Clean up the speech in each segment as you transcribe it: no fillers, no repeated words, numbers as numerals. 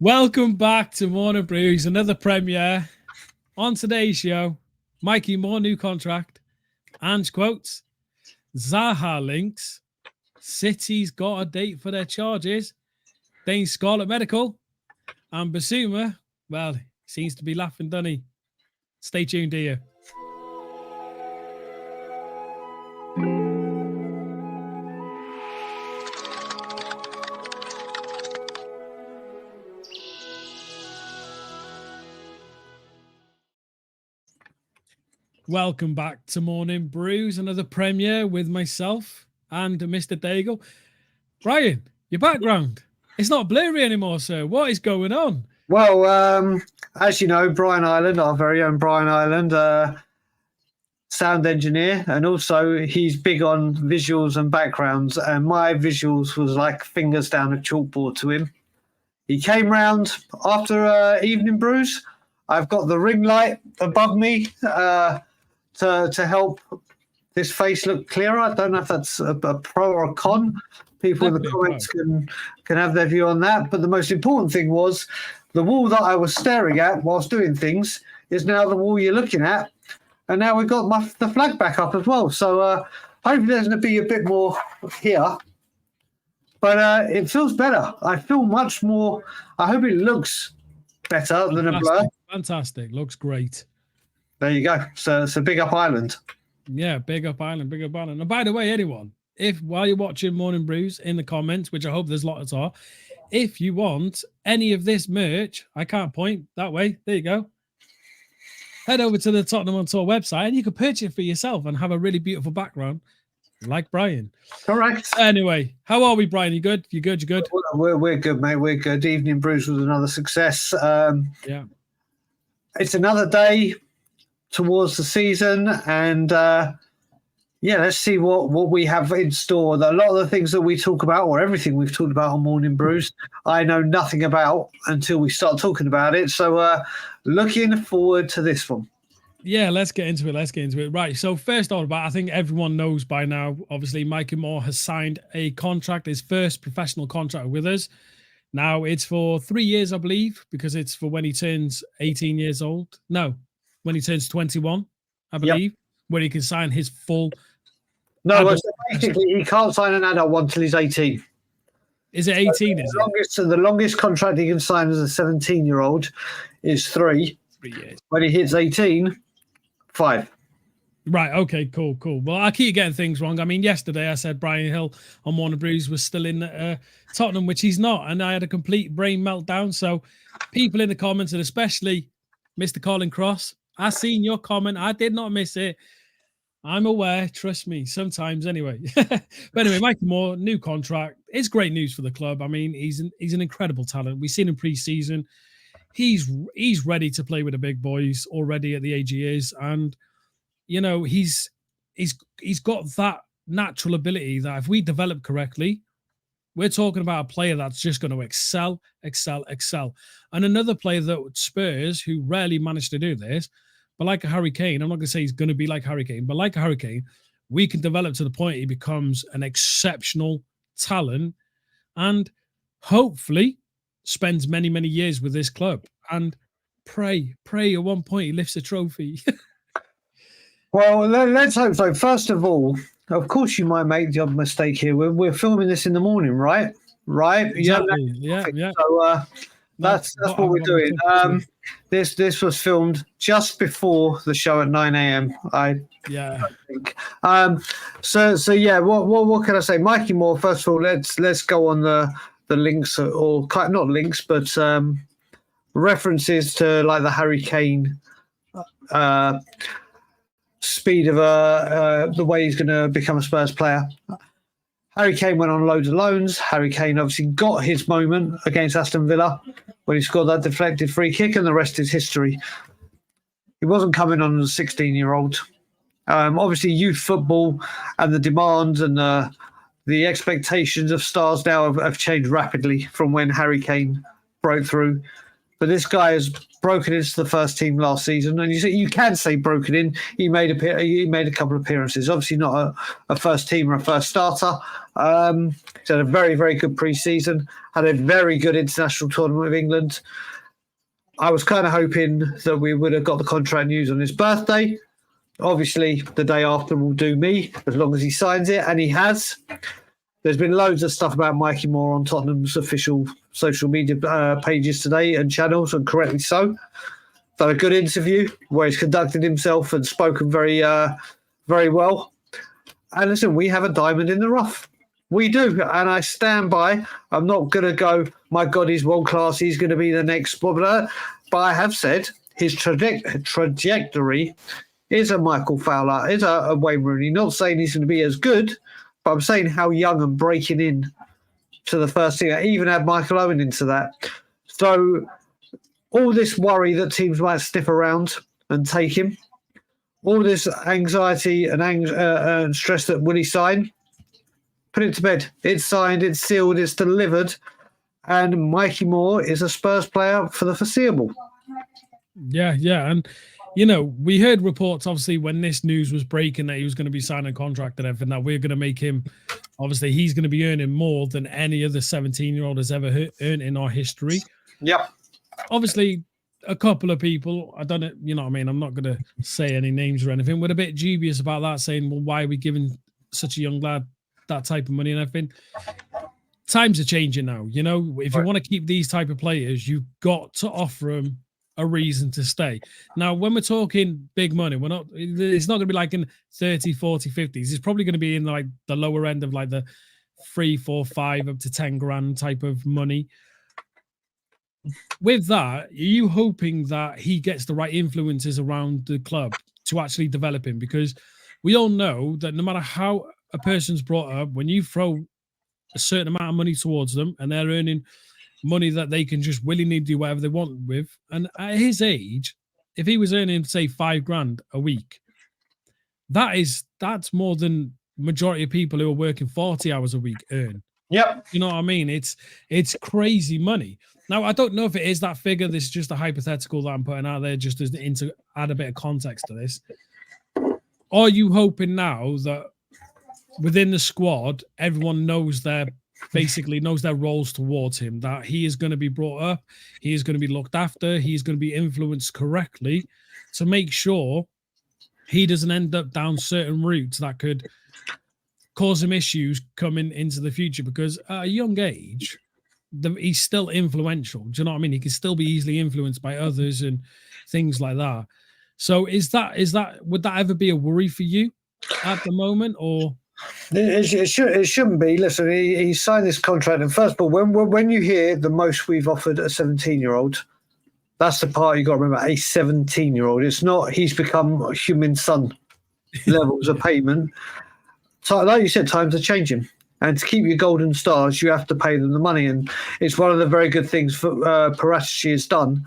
Welcome back to Morning Brews, another premiere. On today's show, Mikey Moore, new contract, Ange quotes, Zaha links, City's got a date for their charges, Dane's Scarlett Medical, and Bissouma, well, seems to be laughing, doesn't he? Stay tuned here. Welcome back to Morning Brews, another premiere with myself and Mr. Dagul. Brian, your background, it's not blurry anymore, sir. What is going on? Well, as you know, Brian Ireland, our very own Brian Ireland, sound engineer, and also he's big on visuals and backgrounds, and my visuals was like fingers down a chalkboard to him. He came round after evening brews. I've got the ring light above me to help this face look clearer. I don't know if that's a pro or a con. People in the comments can have their view on that. But the most important thing was the wall that I was staring at whilst doing things is now the wall you're looking at. And now we've got the flag back up as well. So hopefully there's going to be a bit more here. But it feels better. I feel much more. I hope it looks better than a blur. Fantastic. Looks great. There you go. So big up Ireland. Yeah, big up Ireland, big up Ireland. And by the way, anyone, if while you're watching Morning Brews in the comments, which I hope there's lots are, if you want any of this merch, I can't point that way. There you go. Head over to the Tottenham on Tour website and you can purchase it for yourself and have a really beautiful background like Brian. Correct. Anyway, how are we, Brian? You good? You good? You good? We're good, mate. We're good. Evening Brews was another success. Yeah. It's another day towards the season, and let's see what we have in store. A lot of the things that we talk about, or everything we've talked about on Morning Brews, I know nothing about until we start talking about it. So looking forward to this one. Yeah, let's get into it. Right. So first off, I think everyone knows by now, obviously, Mikey Moore has signed a contract, his first professional contract with us. Now it's for 3 years, I believe, because it's for when he turns 18 years old. No, when he turns 21, I believe, where he can sign his full. No, so basically he can't sign an adult one until he's 18. Is it 18? So the longest contract he can sign as a 17-year-old is 3. 3 years. When he hits 18, 5. Right. Okay. Cool. Well, I keep getting things wrong. I mean, yesterday I said Brian Hill on Morning Brews was still in Tottenham, which he's not, and I had a complete brain meltdown. So, people in the comments, and especially Mr. Colin Cross, I seen your comment. I did not miss it. I'm aware. Trust me. Sometimes, anyway. But anyway, Mikey Moore, new contract. It's great news for the club. I mean, he's an incredible talent. We've seen him pre-season. He's ready to play with the big boys already at the age he is, and you know, he's got that natural ability that if we develop correctly, we're talking about a player that's just going to excel. And another player that Spurs, who rarely managed to do this, but like a Harry Kane, I'm not going to say he's going to be like Harry Kane, but like a Harry Kane, we can develop to the point he becomes an exceptional talent and hopefully spends many, many years with this club. And pray at one point he lifts a trophy. Well, let's hope so. First of all, of course, you might make the odd mistake here. We're filming this in the morning, right? Right? Exactly. Yeah. So that's what we're doing. This was filmed just before the show at 9 a.m. I think. So yeah. What can I say? Mikey Moore. First of all, let's go on the links, or not links, but references to like the Harry Kane. Speed of the way he's going to become a Spurs player. Harry Kane went on loads of loans. Harry Kane obviously got his moment against Aston Villa when he scored that deflected free kick, and the rest is history. He wasn't coming on as a 16-year-old. Obviously, youth football and the demands and the expectations of stars now have changed rapidly from when Harry Kane broke through. but this guy has broken into the first team last season, and you can say broken in. He made a couple of appearances. Obviously, not a first team or a first starter. He's had a very, very good pre-season. Had a very good international tournament with England. I was kind of hoping that we would have got the contract news on his birthday. Obviously, the day after will do me, as long as he signs it, and he has. There's been loads of stuff about Mikey Moore on Tottenham's official social media pages today and channels, and correctly so. Done a good interview where he's conducted himself and spoken very, very well. And listen, we have a diamond in the rough. We do, and I stand by. I'm not going to go, my God, he's world class, he's going to be the next. But I have said his trajectory is a Michael Fowler, is a Wayne Rooney. Not saying he's going to be as good, but I'm saying how young and breaking in to the first team. I even had Michael Owen into that. So all this worry that teams might sniff around and take him, all this anxiety and stress that will he sign, put it to bed. It's signed, it's sealed, it's delivered, and Mikey Moore is a Spurs player for the foreseeable. Yeah, and we heard reports, obviously, when this news was breaking that he was going to be signing a contract and everything, that we're going to make him, obviously, he's going to be earning more than any other 17-year-old has ever earned in our history. Yep. Obviously, a couple of people, I don't know, you know what I mean? I'm not going to say any names or anything. We're a bit dubious about that, saying, well, why are we giving such a young lad that type of money and everything? Times are changing now. If you want to keep these type of players, you've got to offer them a reason to stay. Now, when we're talking big money, it's not going to be like in 30, 40, 50s. It's probably going to be in like the lower end of like the 3, 4, 5 up to 10 grand type of money. With that, are you hoping that he gets the right influences around the club to actually develop him? Because we all know that no matter how a person's brought up, when you throw a certain amount of money towards them and they're earning money that they can just willy-nilly do whatever they want with. And at his age, if he was earning, say, 5 grand a week, that's more than majority of people who are working 40 hours a week earn. Yep. You know what I mean? It's crazy money. Now, I don't know if it is that figure. This is just a hypothetical that I'm putting out there just to add a bit of context to this. Are you hoping now that within the squad, everyone knows their roles towards him, that he is going to be brought up, he is going to be looked after, he's going to be influenced correctly to make sure he doesn't end up down certain routes that could cause him issues coming into the future? Because at a young age, he's still influential. Do you know what I mean? He can still be easily influenced by others and things like that. So would that ever be a worry for you at the moment, or? It shouldn't be. Listen, he signed this contract, and first of all, when you hear the most we've offered a 17-year-old, that's the part you got to remember. A 17-year-old. It's not he's become a human son levels of payment. So, like you said, times are changing, and to keep your golden stars, you have to pay them the money, and it's one of the very good things Paratici has done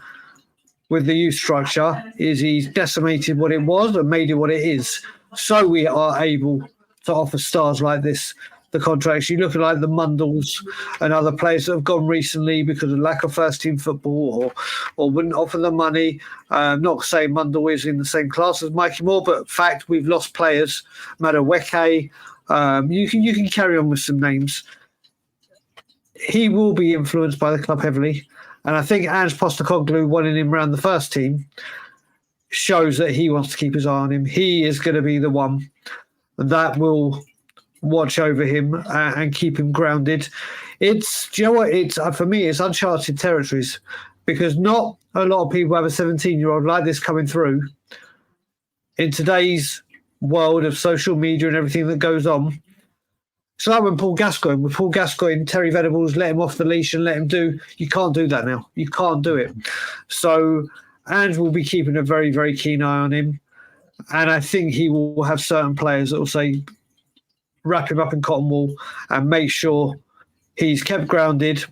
with the youth structure is he's decimated what it was and made it what it is. So we are able to offer stars like this the contracts. You look at like the Mundles and other players that have gone recently because of lack of first team football or wouldn't offer the money. Not saying Mundle is in the same class as Mikey Moore, but fact, we've lost players. Madueke, you can carry on with some names. He will be influenced by the club heavily. And I think Ange Postecoglou wanting him around the first team shows that he wants to keep his eye on him. He is going to be the one that will watch over him and keep him grounded. It's, do you know what? It's for me, it's uncharted territories because not a lot of people have a 17-year-old like this coming through in today's world of social media and everything that goes on. So like with Paul Gascoigne, Terry Venables let him off the leash and let him do. You can't do that now. You can't do it. So Ange will be keeping a very, very keen eye on him. And I think he will have certain players that will say, wrap him up in cotton wool and make sure he's kept grounded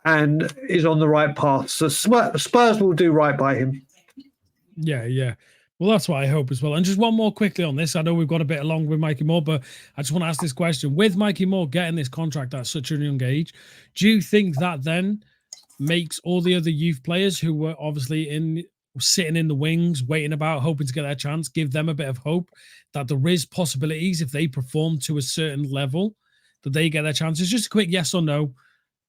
and is on the right path. So Spurs will do right by him. Yeah. Well, that's what I hope as well. And just one more quickly on this. I know we've got a bit along with Mikey Moore, but I just want to ask this question. With Mikey Moore getting this contract at such a young age, do you think that then makes all the other youth players who were obviously sitting in the wings, waiting about, hoping to get their chance, give them a bit of hope that there is possibilities if they perform to a certain level that they get their chances. Just a quick yes or no.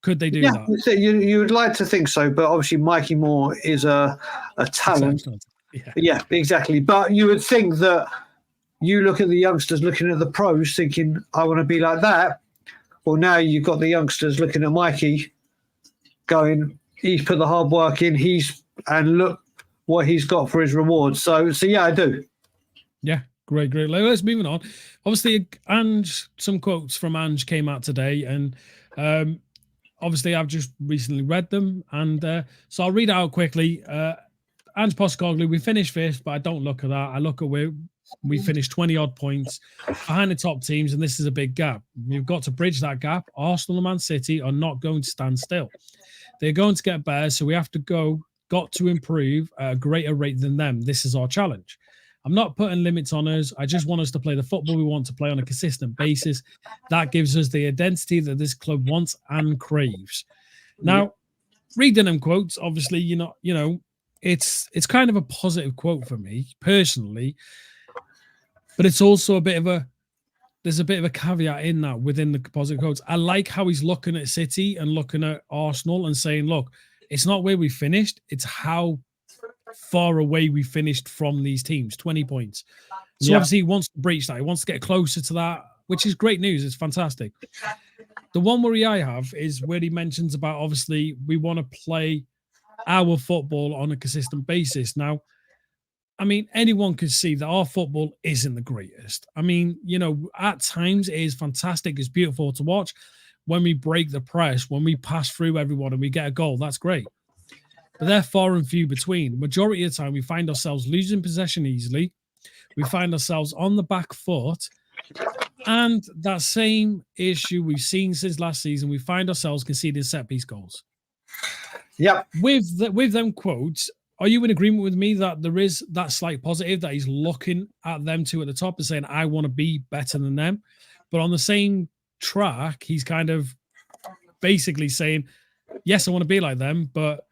Could they do that? You would like to think so, but obviously Mikey Moore is a talent. Yeah, exactly. But you would think that you look at the youngsters looking at the pros thinking, I want to be like that. Well, now you've got the youngsters looking at Mikey going, he's put the hard work in, and look what he's got for his reward. So yeah, I do. Yeah, great. Let's move on. Obviously, Ange, some quotes from Ange came out today, and obviously I've just recently read them, and so I'll read it out quickly. Ange Postecoglou, we finished fifth, but I don't look at that. I look at where we finished 20 odd points behind the top teams, and this is a big gap. We've got to bridge that gap. Arsenal and Man City are not going to stand still. They're going to get better, so we have to got to improve at a greater rate than them. This is our challenge. I'm not putting limits on us. I just want us to play the football we want to play on a consistent basis. That gives us the identity that this club wants and craves. Now, reading them quotes, obviously, it's kind of a positive quote for me personally, but it's also there's a bit of a caveat in that within the positive quotes. I like how he's looking at City and looking at Arsenal and saying, look, it's not where we finished, it's how far away we finished from these teams, 20 points. So obviously he wants to breach that. He wants to get closer to that, which is great news. It's fantastic. The one worry I have is where he mentions about, obviously, we want to play our football on a consistent basis. Now, I mean, anyone could see that our football isn't the greatest. I mean, at times it is fantastic. It's beautiful to watch. When we break the press, when we pass through everyone and we get a goal, that's great. But they're far and few between. Majority of the time, we find ourselves losing possession easily. We find ourselves on the back foot. And that same issue we've seen since last season, we find ourselves conceding set-piece goals. Yep. With them quotes, are you in agreement with me that there is that slight positive that he's looking at them two at the top and saying, I want to be better than them? But on the same track, he's kind of basically saying, yes, I want to be like them, but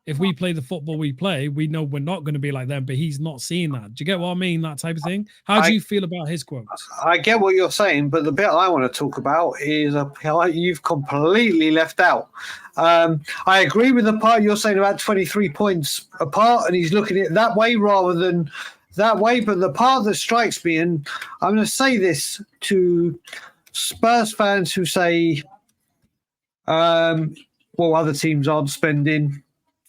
if we play the football we play, we know we're not going to be like them, but he's not seeing that. Do you get what I mean? That type of thing. How do you feel about his quotes? I get what you're saying, but the bit I want to talk about is a part you've completely left out. I agree with the part you're saying about 23 points apart, and he's looking at it that way rather than that way. But the part that strikes me, and I'm going to say this to Spurs fans who say, well, other teams aren't spending,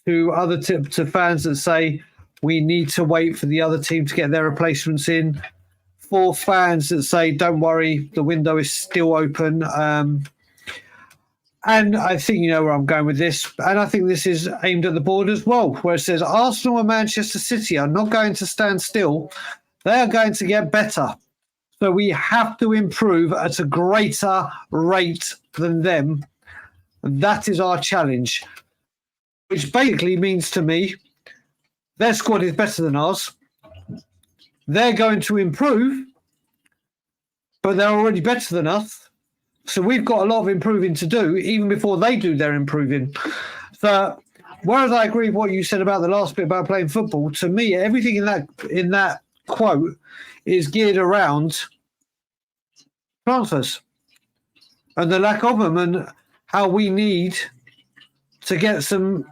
to fans that say we need to wait for the other team to get their replacements in, for fans that say don't worry, the window is still open. And I think you know where I'm going with this, and I think this is aimed at the board as well, where it says Arsenal and Manchester City are not going to stand still. They are going to get better. So we have to improve at a greater rate than them. And that is our challenge. Which basically means to me, their squad is better than ours. They're going to improve, but they're already better than us. So we've got a lot of improving to do, even before they do their improving. So whereas I agree with what you said about the last bit about playing football, to me, everything in that quote is geared around transfers and the lack of them, and how we need to get some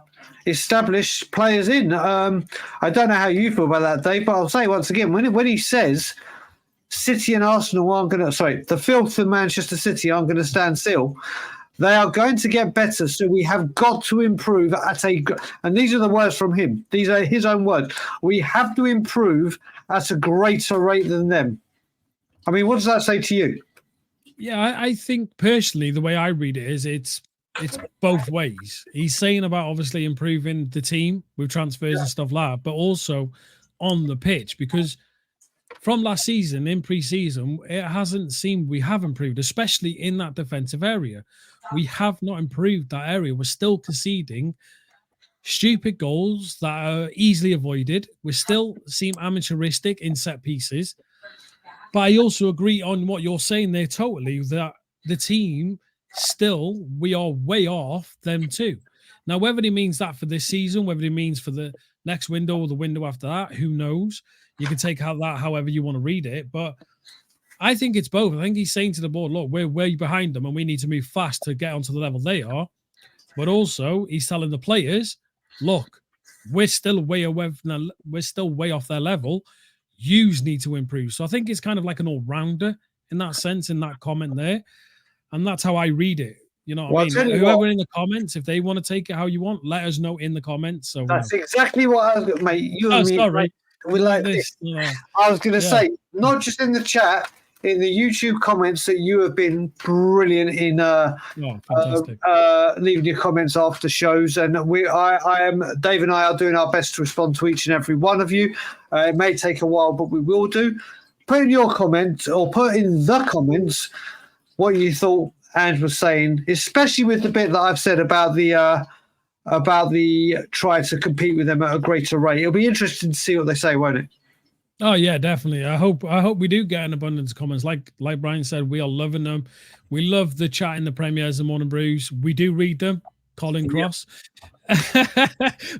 established players in. I don't know how you feel about that, Dave, but I'll say once again, when he says City and Arsenal aren't going to, the filth and Manchester City aren't going to stand still, they are going to get better. So we have got to improve and these are the words from him. These are his own words. We have to improve at a greater rate than them. I mean, what does that say to you? Yeah, I think personally, the way I read it is it's both ways. He's saying about obviously improving the team with transfers and stuff like that, but also on the pitch, because from last season in pre-season, it hasn't seemed we have improved, especially in that defensive area. We have not improved that area. We're still conceding stupid goals that are easily avoided. We still seem amateuristic in set pieces. But I also agree on what you're saying there totally, that the team still, we are way off them too. Now, whether he means that for this season, whether he means for the next window or the window after that, who knows? You can take out that however you want to read it. But I think it's both. I think he's saying to the board, look, we're way behind them and we need to move fast to get onto the level they are. But also, he's telling the players, look, we're still way away we're still way off their level. Yous need to improve. So I think it's kind of like an all-rounder in that sense, in that comment there. And that's how I read it. You know what I mean? Whoever in the comments, if they want to take it how you want, let us know in the comments. So that's exactly what I was, mate. You and me, sorry. We like this. I was going to say, not just in the chat, in the YouTube comments, that you have been brilliant in leaving your comments after shows, and Dave and I are doing our best to respond to each and every one of you. It may take a while, but we will do. Put in your comment, or put in the comments, what you thought Ange was saying, especially with the bit that I've said about the try to compete with them at a greater rate. It'll be interesting to see what they say, won't it? Oh yeah, definitely. I hope we do get an abundance of comments. Like Brian said, we are loving them. We love the chat in the premieres and Morning Brews. We do read them. Colin Cross.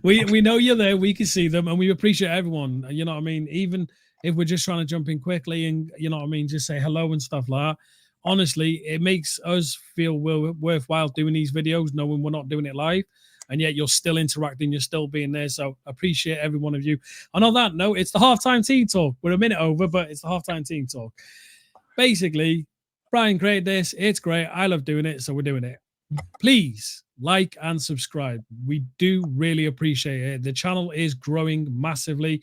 we know you're there. We can see them, and we appreciate everyone. You know what I mean? Even if we're just trying to jump in quickly and you know what I mean, just say hello and stuff like that. Honestly, it makes us feel worthwhile doing these videos, knowing we're not doing it live. And yet you're still interacting, you're still being there. So appreciate every one of you. And on that note, it's the halftime team talk. We're a minute over, but it's the halftime team talk. Basically, Brian created this. It's great. I love doing it, so we're doing it. Please like and subscribe. We do really appreciate it. The channel is growing massively.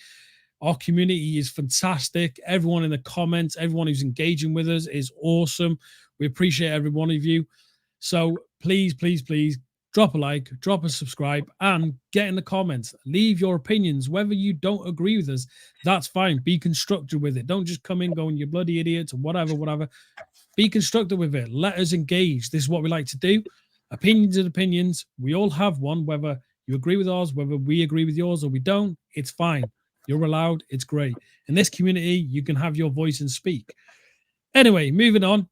Our community is fantastic. Everyone in the comments, everyone who's engaging with us is awesome. We appreciate every one of you. So please, please, please, drop a like, drop a subscribe, and get in the comments. Leave your opinions. Whether you don't agree with us, that's fine. Be constructive with it. Don't just come in going, you bloody idiots, or whatever. Be constructive with it. Let us engage. This is what we like to do. Opinions and opinions. We all have one, whether you agree with ours, whether we agree with yours or we don't, it's fine. You're allowed. It's great. In this community, you can have your voice and speak. Anyway, moving on.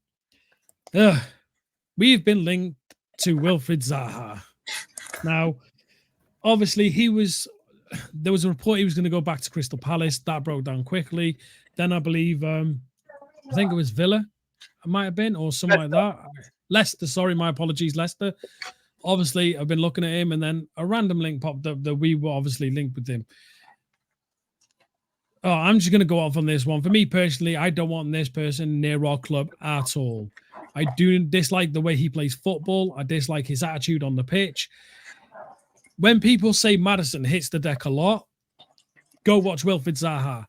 We've been linked to Wilfried Zaha. Now, obviously, there was a report he was going to go back to Crystal Palace. That broke down quickly. Then I believe, I think it was Villa, it might have been, or something like that. Leicester, sorry, my apologies, Leicester. Obviously, I've been looking at him, and then a random link popped up that we were obviously linked with him. Oh, I'm just going to go off on this one. For me personally, I don't want this person near our club at all. I do dislike the way he plays football. I dislike his attitude on the pitch. When people say Maddison hits the deck a lot, go watch Wilfried Zaha.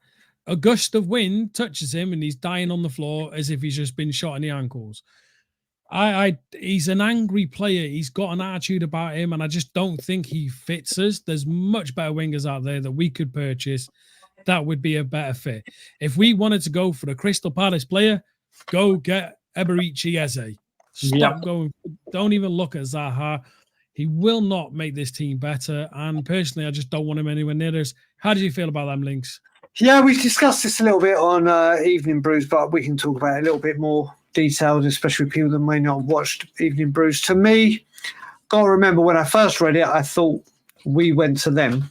A gust of wind touches him and he's dying on the floor as if he's just been shot in the ankles. He's an angry player. He's got an attitude about him, and I just don't think he fits us. There's much better wingers out there that we could purchase. That would be a better fit. If we wanted to go for a Crystal Palace player, go get Eberici Eze. Stop going. Don't even look at Zaha. He will not make this team better. And personally, I just don't want him anywhere near us. How do you feel about them links? Yeah, we discussed this a little bit on Evening Brews, but we can talk about it a little bit more detailed, especially people that may not have watched Evening Brews. To me, gotta remember when I first read it, I thought we went to them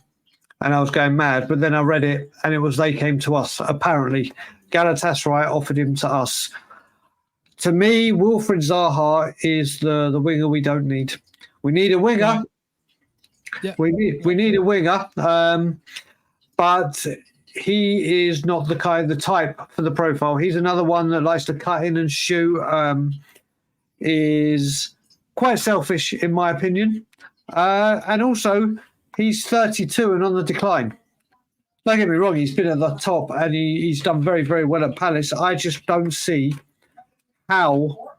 and I was going mad. But then I read it and it was they came to us. Apparently, Galatasaray offered him to us. To me, Wilfried Zaha is the winger we don't need. We need a winger. Yeah. We need a winger. But he is not the type for the profile. He's another one that likes to cut in and shoot. Is quite selfish, in my opinion. And also, he's 32 and on the decline. Don't get me wrong, he's been at the top and he's done very, very well at Palace. I just don't see how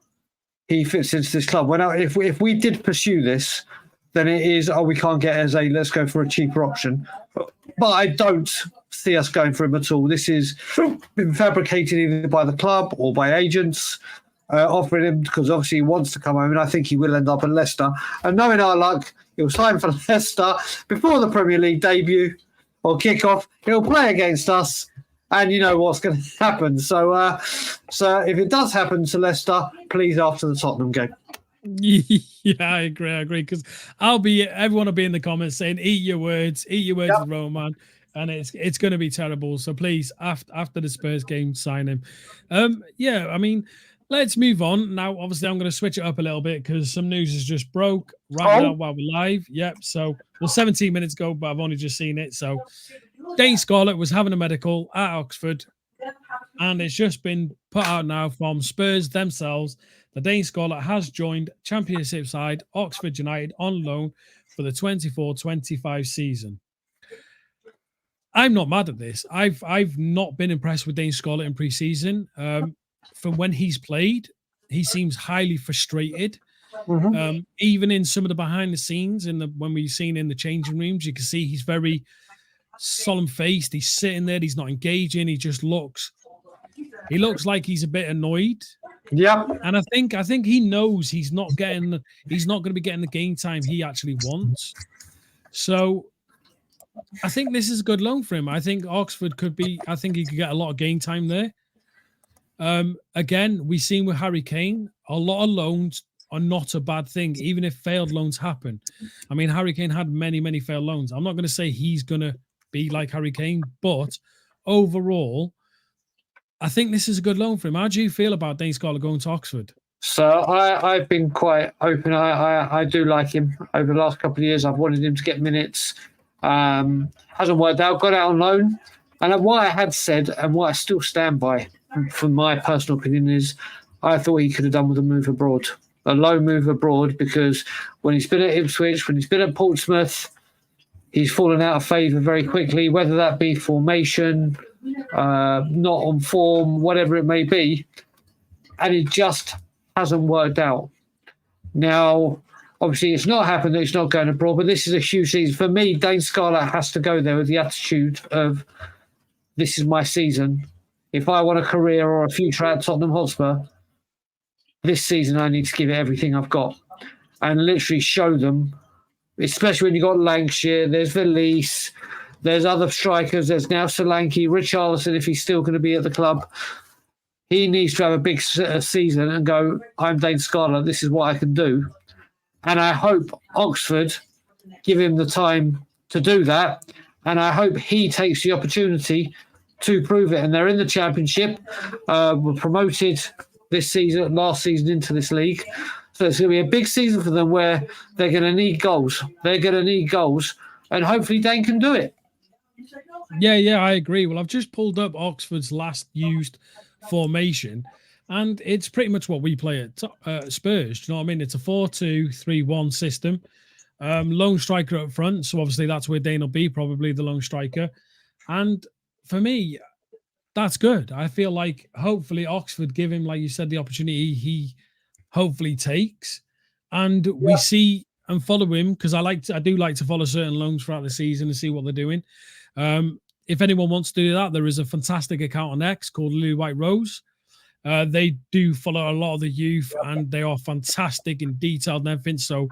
he fits into this club. If we did pursue this, then it is, we can't get Eze, let's go for a cheaper option. But I don't see us going for him at all. This has been fabricated either by the club or by agents offering him, because obviously he wants to come home, and I think he will end up at Leicester. And knowing our luck, he'll sign for Leicester before the Premier League debut or kick-off. He'll play against us, and you know what's going to happen. So if it does happen to Leicester, please after the Tottenham game. Yeah, I agree. Because everyone will be in the comments saying, eat your words Yep. with Roman. And it's going to be terrible. So please, after the Spurs game, sign him. Yeah, I mean, let's move on. Now, obviously, I'm going to switch it up a little bit because some news has just broke right now Oh, while we're live. Yep. So, well, 17 minutes ago, but I've only just seen it. So, Dane Scarlett was having a medical at Oxford, and it's just been put out now from Spurs themselves. The Dane Scarlett has joined Championship side Oxford United on loan for the 24-25 season. I'm not mad at this. I've not been impressed with Dane Scarlett in pre-season. From when he's played, he seems highly frustrated. Even in some of the behind the scenes, when we've seen in the changing rooms, you can see he's very solemn faced. He's sitting there. He's not engaging. He looks like he's a bit annoyed. yep. And I think he knows he's not going to be getting the game time he actually wants. So I think this is a good loan for him. I think Oxford I think he could get a lot of game time there. Again, we've seen with Harry Kane, a lot of loans are not a bad thing, even if failed loans happen. I mean, Harry Kane had many, many failed loans. I'm not going to say he's going to be like Harry Kane, but overall, I think this is a good loan for him. How do you feel about Dane Scarlett going to Oxford? So I've been quite open. I do like him. Over the last couple of years, I've wanted him to get minutes. Hasn't worked out. Got out on loan. And what I had said and what I still stand by, from my personal opinion, is I thought he could have done with a move abroad. A loan move abroad, because when he's been at Ipswich, when he's been at Portsmouth, he's fallen out of favour very quickly, whether that be formation, not on form, whatever it may be. And it just hasn't worked out. Now, obviously, it's not happened that he's not going abroad, but this is a huge season. For me, Dane Scarlett has to go there with the attitude of, this is my season. If I want a career or a future at Tottenham Hotspur, this season I need to give it everything I've got and literally show them, especially when you've got Lancashire, there's Valise, there's other strikers, there's now Solanke, Richarlison, if he's still going to be at the club. He needs to have a big season and go, I'm Dane Scarlett, this is what I can do. And I hope Oxford give him the time to do that. And I hope he takes the opportunity to prove it. And they're in the Championship, were promoted this season, last season, into this league. So it's going to be a big season for them where they're going to need goals. They're going to need goals. And hopefully Dane can do it. Yeah, I agree. Well, I've just pulled up Oxford's last used formation, and it's pretty much what we play at Spurs. Do you know what I mean? It's a 4-2-3-1 system. Lone striker up front, so obviously that's where Dane will be, probably the lone striker. And for me, that's good. I feel like hopefully Oxford give him, like you said, the opportunity he hopefully takes, and we see and follow him, because I do like to follow certain loans throughout the season and see what they're doing. If anyone wants to do that, there is a fantastic account on X called Lily White Rose. They do follow a lot of the youth, and they are fantastic and detailed and everything. So,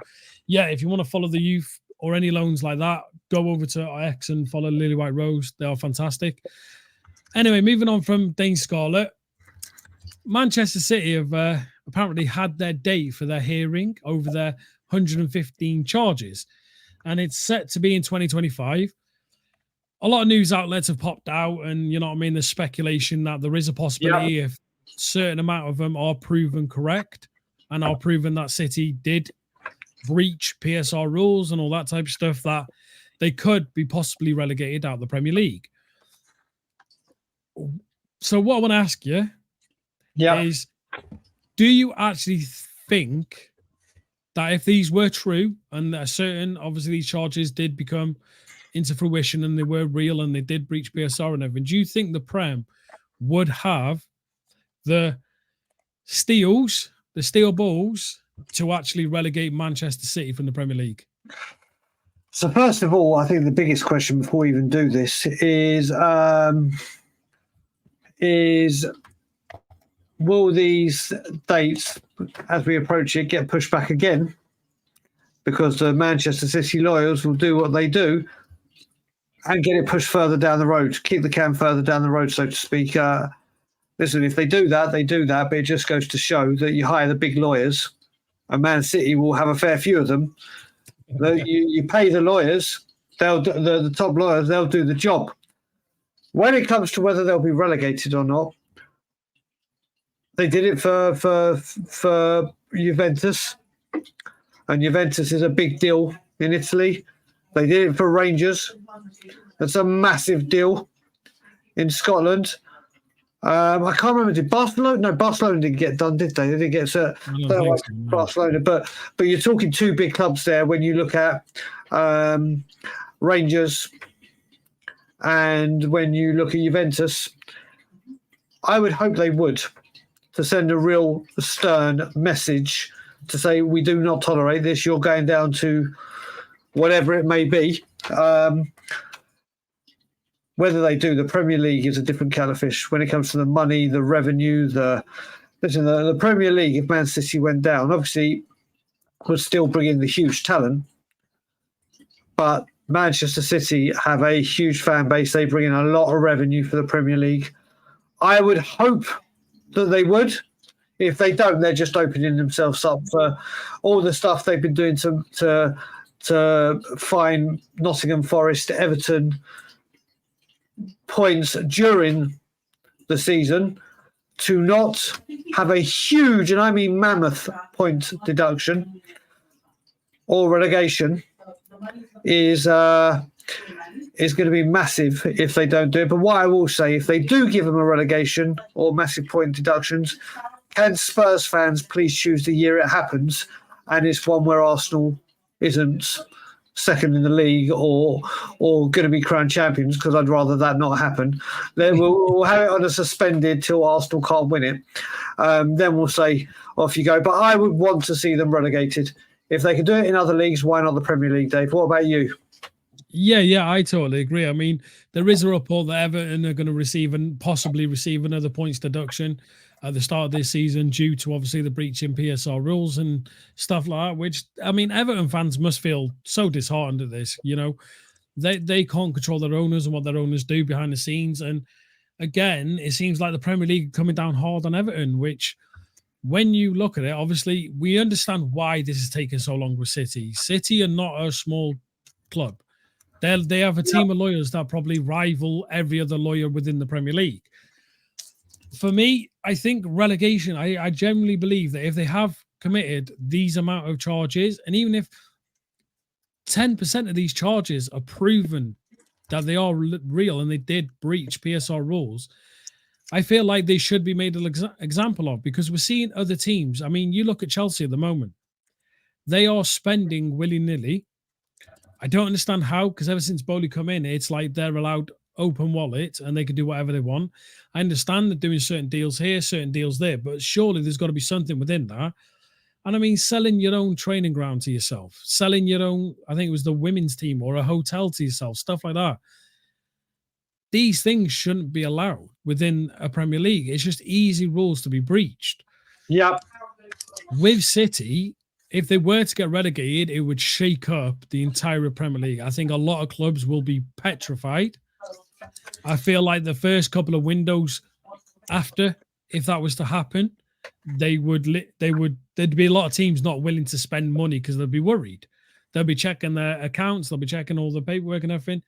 yeah, if you want to follow the youth or any loans like that, go over to X and follow Lily White Rose. They are fantastic. Anyway, moving on from Dane Scarlett, Manchester City have apparently had their date for their hearing over their 115 charges, and it's set to be in 2025. A lot of news outlets have popped out, and you know what I mean, there's speculation that there is a possibility if a certain amount of them are proven correct and are proven that City did breach PSR rules and all that type of stuff, that they could be possibly relegated out of the Premier League. So what I want to ask you is, do you actually think that if these were true and that obviously these charges did become into fruition and they were real and they did breach PSR and everything, do you think the Prem would have the steel balls to actually relegate Manchester City from the Premier League? So first of all, I think the biggest question before we even do this is will these dates, as we approach it, get pushed back again? Because the Manchester City lawyers will do what they do and get it pushed further down the road, keep the can further down the road, so to speak. Listen, if they do that, they do that, but it just goes to show that you hire the big lawyers and Man City will have a fair few of them. You pay the lawyers, the top lawyers, they'll do the job. When it comes to whether they'll be relegated or not, they did it for Juventus, and Juventus is a big deal in Italy. They did it for Rangers. That's a massive deal in Scotland. I can't remember. Did Barcelona? No, Barcelona didn't get done, did they? They didn't get certain. Barcelona, but you're talking two big clubs there when you look at Rangers and when you look at Juventus. I would hope they would, to send a real stern message to say we do not tolerate this. You're going down to whatever it may be. Whether they do, the Premier League is a different kettle of fish when it comes to the money, the revenue. The Premier League, if Man City went down, obviously would still bring in the huge talent. But Manchester City have a huge fan base. They bring in a lot of revenue for the Premier League. I would hope that they would. If they don't, they're just opening themselves up for all the stuff they've been doing to fine Nottingham Forest, Everton points during the season, to not have a huge, and I mean mammoth, point deduction or relegation is going to be massive if they don't do it. But what I will say, if they do give them a relegation or massive point deductions, can Spurs fans please choose the year it happens, and it's one where Arsenal isn't second in the league or going to be crowned champions, because I'd rather that not happen. Then we'll have it on a suspended till Arsenal can't win it. Then we'll say off you go. But I would want to see them relegated. If they could do it in other leagues, why not the Premier League, Dave? What about you? Yeah, I totally agree. I mean, there is a report that Everton are going to receive and possibly receive another points deduction at the start of this season due to obviously the breach in PSR rules and stuff like that, which, I mean, Everton fans must feel so disheartened at this. You know, they can't control their owners and what their owners do behind the scenes. And again, it seems like the Premier League coming down hard on Everton, which when you look at it, obviously we understand why this is taking so long with City. City are not a small club. They have a team of lawyers that probably rival every other lawyer within the Premier League. For me, I think relegation, I genuinely believe that if they have committed these amount of charges, and even if 10% of these charges are proven that they are real and they did breach PSR rules, I feel like they should be made an example of, because we're seeing other teams. I mean, you look at Chelsea at the moment. They are spending willy-nilly. I don't understand how, because ever since Bowley come in, it's like they're allowed open wallet and they can do whatever they want. I understand they're doing certain deals here, certain deals there, but surely there's got to be something within that. And I mean, selling your own training ground to yourself, selling your own, I think it was the women's team or a hotel to yourself, stuff like that. These things shouldn't be allowed within a Premier League. It's just easy rules to be breached. Yep. With City, if they were to get relegated, it would shake up the entire Premier League. I think a lot of clubs will be petrified. I feel like the first couple of windows after, if that was to happen, there'd be a lot of teams not willing to spend money because they'll be worried. They'll be checking their accounts, they'll be checking all the paperwork and everything.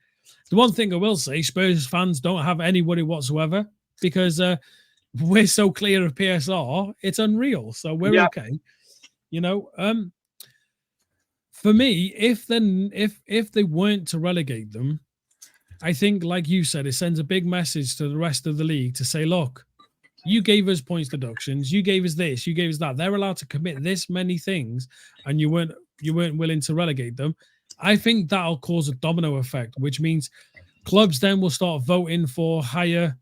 The one thing I will say, Spurs fans don't have any worry whatsoever, because we're so clear of PSR, it's unreal. So we're okay. You know, for me, if they weren't to relegate them, I think, like you said, it sends a big message to the rest of the league to say, look, you gave us points deductions, you gave us this, you gave us that. They're allowed to commit this many things, and you weren't willing to relegate them. I think that'll cause a domino effect, which means clubs then will start voting for higher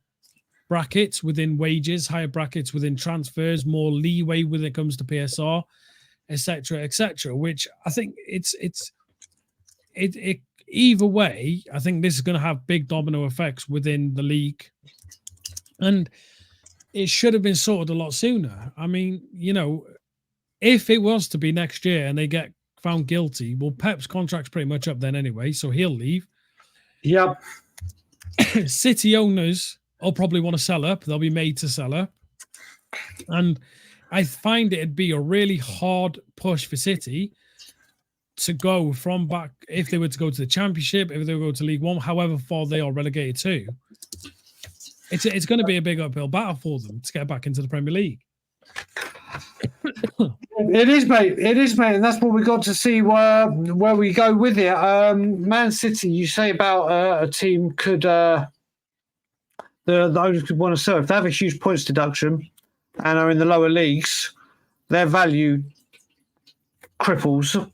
brackets within wages, higher brackets within transfers, more leeway when it comes to PSR, etc., which I think it either way, I think this is going to have big domino effects within the league, and it should have been sorted a lot sooner. I mean, you know, if it was to be next year and they get found guilty, well, Pep's contract's pretty much up then anyway, so he'll leave. Yep. City owners will probably want to sell up. They'll be made to sell up. And I find it'd be a really hard push for City to go from back if they were to go to the Championship, if they were to go to League One, however far they are relegated to. It's going to be a big uphill battle for them to get back into the Premier League. It is, mate. It is, mate, and that's what we got to see where we go with it. Man City, you say about a team could the owners could want to sell if they have a huge points deduction and are in the lower leagues, their value cripples.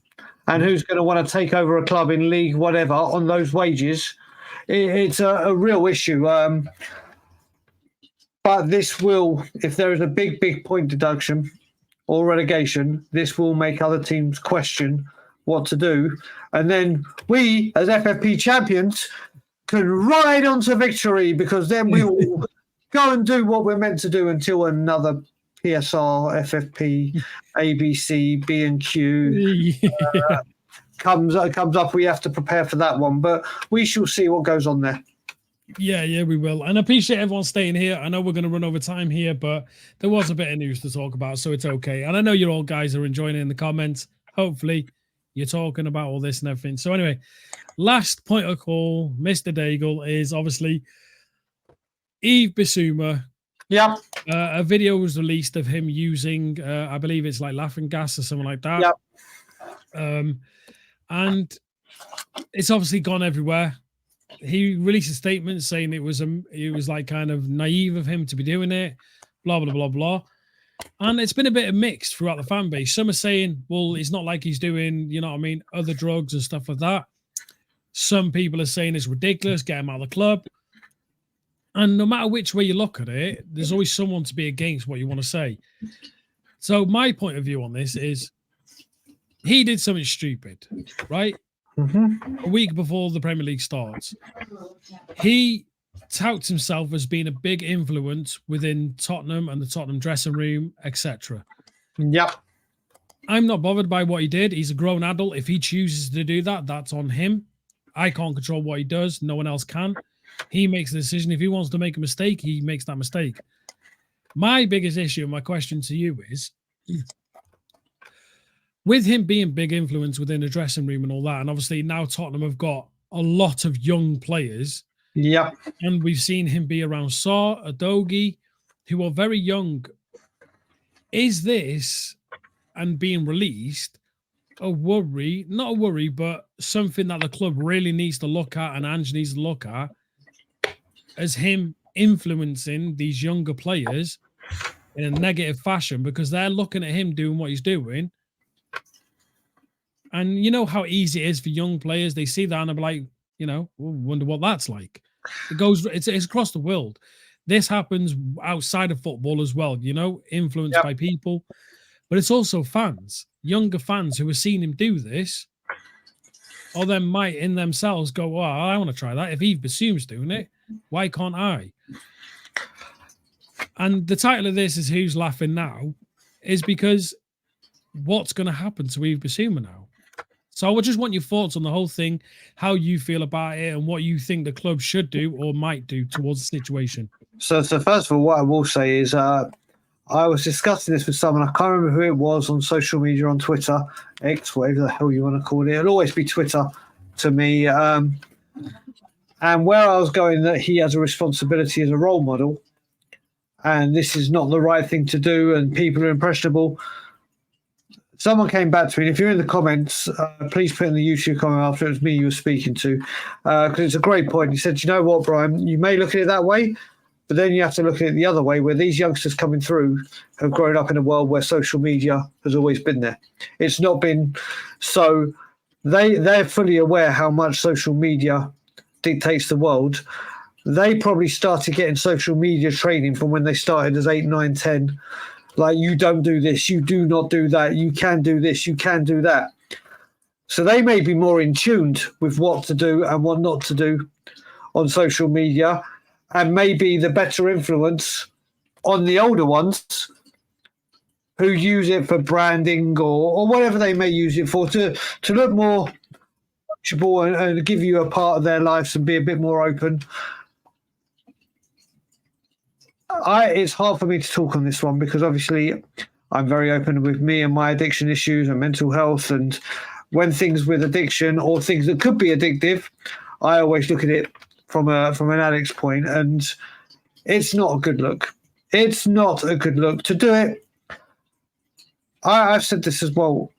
And who's going to want to take over a club in league, whatever, on those wages? It's a real issue. But this will, if there is a big point deduction or relegation, this will make other teams question what to do. And then we, as FFP champions, can ride on to victory, because then we will go and do what we're meant to do until another PSR, FFP, ABC, B&Q comes up. We have to prepare for that one. But we shall see what goes on there. Yeah, we will. And I appreciate everyone staying here. I know we're going to run over time here, but there was a bit of news to talk about, so it's okay. And I know you all guys are enjoying it in the comments. Hopefully, you're talking about all this and everything. So anyway, last point of call, Mr. Dagul, is obviously Yves Bissouma. Yep. A video was released of him using, I believe it's like laughing gas or something like that. Yep. And it's obviously gone everywhere. He released a statement saying it was like kind of naive of him to be doing it, blah, blah, blah, blah. And it's been a bit of mixed throughout the fan base. Some are saying, well, it's not like he's doing, you know what I mean, other drugs and stuff like that. Some people are saying it's ridiculous, get him out of the club. And no matter which way you look at it, there's always someone to be against what you want to say. So my point of view on this is he did something stupid, right? Mm-hmm. A week before the Premier League starts. He touts himself as being a big influence within Tottenham and the Tottenham dressing room, etc. Yep. I'm not bothered by what he did. He's a grown adult. If he chooses to do that, that's on him. I can't control what he does. No one else can. He makes the decision. If he wants to make a mistake, he makes that mistake. My biggest issue, my question to you is, with him being big influence within the dressing room and all that, and obviously now Tottenham have got a lot of young players. Yep. And we've seen him be around Saw, Adogi, who are very young. Is this, and being released, a worry? Not a worry, but something that the club really needs to look at and Ange needs to look at, as him influencing these younger players in a negative fashion, because they're looking at him doing what he's doing. And you know how easy it is for young players. They see that and they're like, you know, wonder what that's like. It's across the world. This happens outside of football as well, you know, influenced by people. But it's also fans, younger fans who have seen him do this, or then might in themselves go, oh, I want to try that. If Yves Bissouma's doing it, why can't I? And the title of this is Who's Laughing Now, is because what's going to happen to Yves Bissouma now? So I just want your thoughts on the whole thing, how you feel about it, and what you think the club should do or might do towards the situation. So first of all, what I will say is I was discussing this with someone. I can't remember who it was on social media, on Twitter, X, whatever the hell you want to call it. It'll always be Twitter to me. And where I was going, that he has a responsibility as a role model, and this is not the right thing to do, and people are impressionable. Someone came back to me. If you're in the comments, please put in the YouTube comment after it was me you were speaking to, because it's a great point. He said, you know what, Brian, you may look at it that way, but then you have to look at it the other way, where these youngsters coming through have grown up in a world where social media has always been there. It's not been so they're fully aware how much social media dictates the world. They probably started getting social media training from when they started as 8, 9, 10. Like, you don't do this, you do not do that, you can do this, you can do that. So they may be more in tune with what to do and what not to do on social media, and maybe the better influence on the older ones who use it for branding or whatever they may use it for, to look more approachable and give you a part of their lives and be a bit more open. It's hard for me to talk on this one because obviously I'm very open with me and my addiction issues and mental health. And when things with addiction or things that could be addictive, I always look at it from an addict's point, and it's not a good look. It's not a good look to do it. I've said this as well.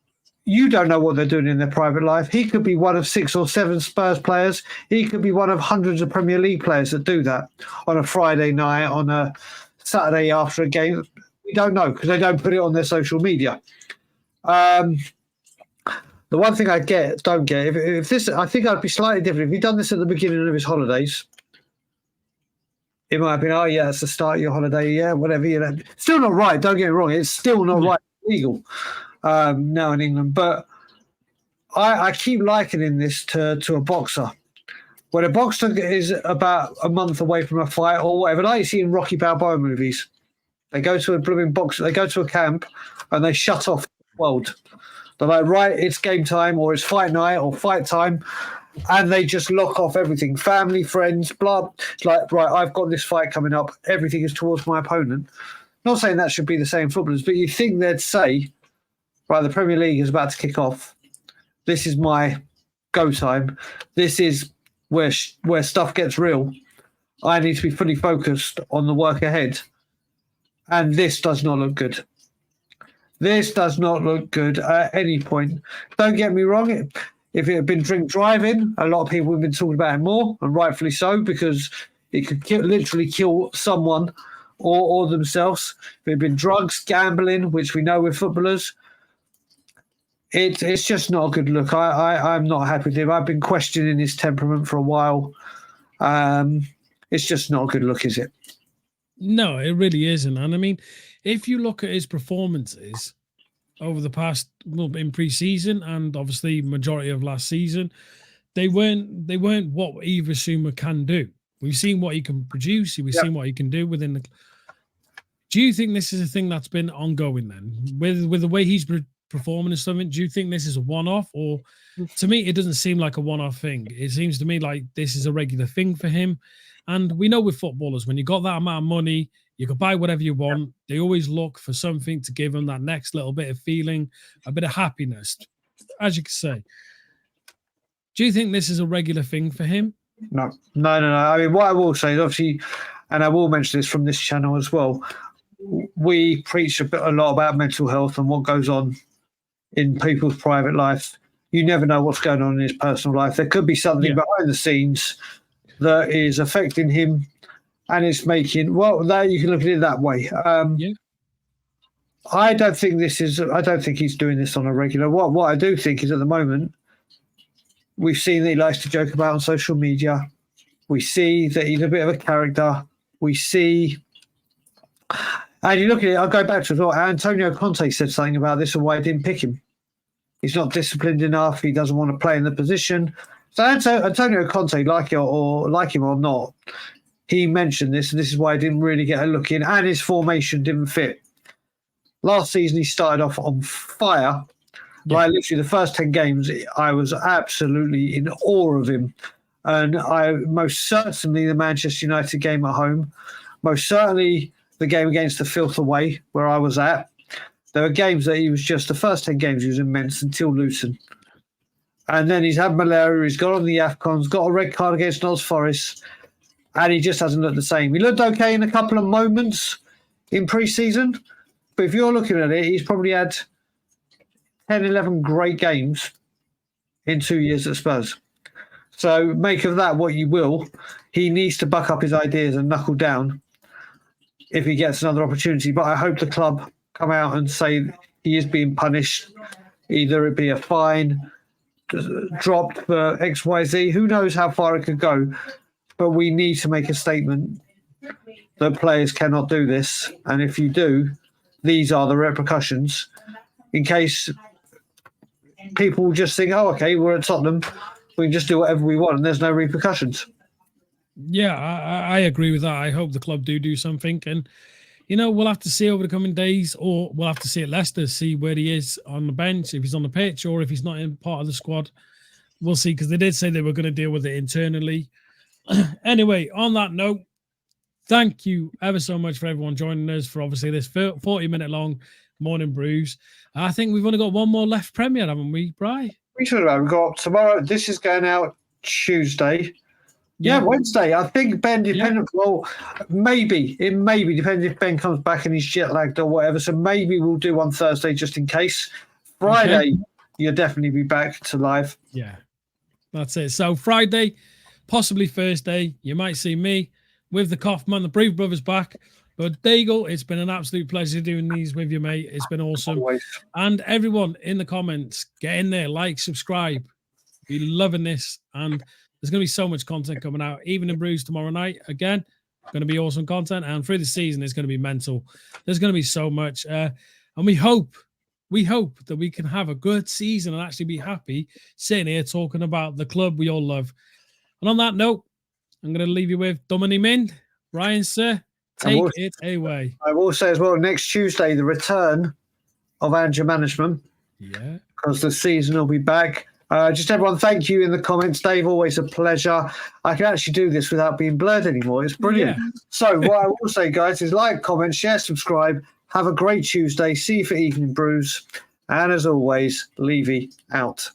You don't know what they're doing in their private life. He could be one of 6 or 7 Spurs players. He could be one of hundreds of Premier League players that do that on a Friday night, on a Saturday after a game. We don't know because they don't put it on their social media. The one thing I don't get, if this, I think I'd be slightly different. If he'd done this at the beginning of his holidays, it might have been, oh, yeah, it's the start of your holiday. Yeah, whatever. Still not right. Don't get me wrong. It's still not right. Legal. Now in England, but I keep likening this to a boxer. When a boxer is about a month away from a fight or whatever, like you see in Rocky Balboa movies, they go to a blooming boxer, they go to a camp and they shut off the world. They're like, right, it's game time or it's fight night or fight time, and they just lock off everything, family, friends, blah. It's like, right, I've got this fight coming up. Everything is towards my opponent. Not saying that should be the same footballers, but you think they'd say, right, the Premier League is about to kick off. This is my go time. This is where stuff gets real. I need to be fully focused on the work ahead. And this does not look good. This does not look good at any point. Don't get me wrong. If it had been drink driving, a lot of people have been talking about it more, and rightfully so, because it could literally kill someone or themselves. If it had been drugs, gambling, which we know with footballers, it's just not a good look. I'm not happy with him. I've been questioning his temperament for a while. It's just not a good look, is it? No, it really isn't. And I mean, if you look at his performances over the past, well, in pre-season and obviously majority of last season, they weren't what Bissouma can do. We've seen what he can produce. We've seen what he can do within the. Do you think this is a thing that's been ongoing then, with the way he's performing and something? Do you think this is a one-off, or to me it doesn't seem like a one-off thing? It seems to me like this is a regular thing for him. And we know with footballers, when you got that amount of money, you can buy whatever you want. They always look for something to give them that next little bit of feeling, a bit of happiness, as you can say. Do you think this is a regular thing for him? No. I mean, what I will say is, obviously, and I will mention this from this channel as well, we preach a lot about mental health and what goes on in people's private life. You never know what's going on in his personal life. There could be something behind the scenes that is affecting him, and it's making, well, that you can look at it that way. I don't think he's doing this on a regular. What I do think is, at the moment, we've seen that he likes to joke about on social media. We see that he's a bit of a character. We see, and you look at it, I'll go back to what Antonio Conte said something about this and why he didn't pick him. He's not disciplined enough. He doesn't want to play in the position. So Antonio Conte, like him or not, he mentioned this, and this is why he didn't really get a look in, and his formation didn't fit. Last season, he started off on fire. Like literally the first 10 games, I was absolutely in awe of him. And most certainly the Manchester United game at home, most certainly the game against the Filth away, where I was at. There were games that he was just, the first 10 games he was immense until Luton. And then he's had malaria, he's got on the AFCONs, got a red card against Notts Forest, and he just hasn't looked the same. He looked okay in a couple of moments in pre-season, but if you're looking at it, he's probably had 10, 11 great games in 2 years at Spurs. So make of that what you will. He needs to buck up his ideas and knuckle down if he gets another opportunity. But I hope the club come out and say he is being punished. Either it be a fine, dropped for XYZ. Who knows how far it could go. But we need to make a statement that players cannot do this. And if you do, these are the repercussions. In case people just think, oh, okay, we're at Tottenham, we can just do whatever we want and there's no repercussions. Yeah, I agree with that. I hope the club do something. And, we'll have to see over the coming days, or we'll have to see at Leicester, see where he is on the bench, if he's on the pitch or if he's not in part of the squad. We'll see, because they did say they were going to deal with it internally. Anyway, on that note, thank you ever so much for everyone joining us for obviously this 40-minute long Morning Brews. I think we've only got one more left premiere, haven't we, Bri? We should have. We've got tomorrow. This is going out Tuesday. Yeah, Wednesday. I think Ben, well, maybe. It maybe depends if Ben comes back and he's jet lagged or whatever. So maybe we'll do on Thursday just in case. Friday, you'll definitely be back to live. Yeah, that's it. So Friday, possibly Thursday, you might see me with the Kaufman, the Brews Brothers back. But Dagul, it's been an absolute pleasure doing these with you, mate. It's been awesome. Always. And everyone in the comments, get in there, like, subscribe. We're loving this. And there's going to be so much content coming out. Even in Brews tomorrow night, again, going to be awesome content. And through the season, it's going to be mental. There's going to be so much. And we hope that we can have a good season and actually be happy sitting here talking about the club we all love. And on that note, I'm going to leave you with Domini Min. Ryan, sir, take it away. I will say as well, next Tuesday, the return of Ange management. Yeah. Because the season will be back. Just everyone, thank you in the comments. Dave, always a pleasure. I can actually do this without being blurred anymore. It's brilliant. Yeah. So what I will say, guys, is like, comment, share, subscribe. Have a great Tuesday. See you for Evening Brews. And as always, Levy out.